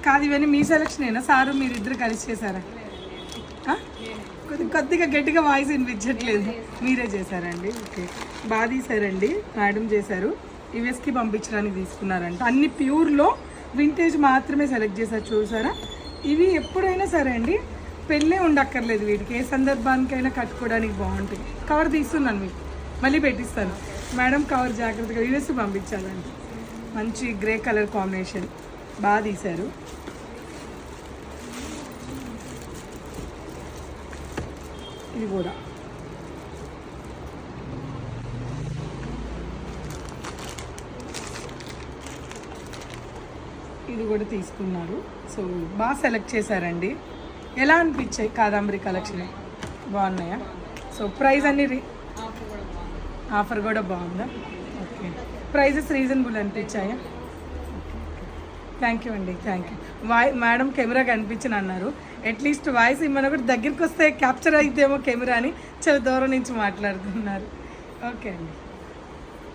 కాదు ఇవన్నీ మీ సెలక్షనేనా సారు మీరిద్దరు కలిసి చేశారా? కొద్దిగా గట్టిగా వాయిస్ వినిపించట్లేదు. మీరే చేశారండి? ఓకే, బాగా తీశారండి, మేడం చేశారు. యూఎస్కి పంపించడానికి తీసుకున్నారంట. అన్ని ప్యూర్లో వింటేజ్ మాత్రమే సెలెక్ట్ చేశారు. చూసారా, ఇవి ఎప్పుడైనా సరే అండి పెళ్ళే ఉండక్కర్లేదు, వీటికి ఏ సందర్భానికైనా కట్టుకోవడానికి బాగుంటాయి. కవర్ తీస్తున్నాను మీకు, మళ్ళీ పెట్టిస్తాను. మేడం కవర్ జాగ్రత్తగా యూఎస్కి పంపించాలండి. మంచి గ్రే కలర్ కాంబినేషన్ బాగా తీశారు. ఇది కూడా తీసుకున్నారు. సో బాగా సెలెక్ట్ చేశారండి. ఎలా అనిపించాయి కాదంబరి కలెక్షన్? బాగున్నాయా? సో ప్రైస్ అన్ని ఆఫర్ కూడా బాగుందా? ఓకే, ప్రైజెస్ రీజనబుల్ అనిపించాయా? థ్యాంక్ యూ అండి, థ్యాంక్ యూ. మేడం కెమెరా కనిపించను అన్నారు. అట్లీస్ట్ వాయిస్ ఇమ్మని కూడా దగ్గరికి వస్తే క్యాప్చర్ అయితేమో కెమెరా అని చాలా దూరం నుంచి మాట్లాడుతున్నారు. ఓకే అండి.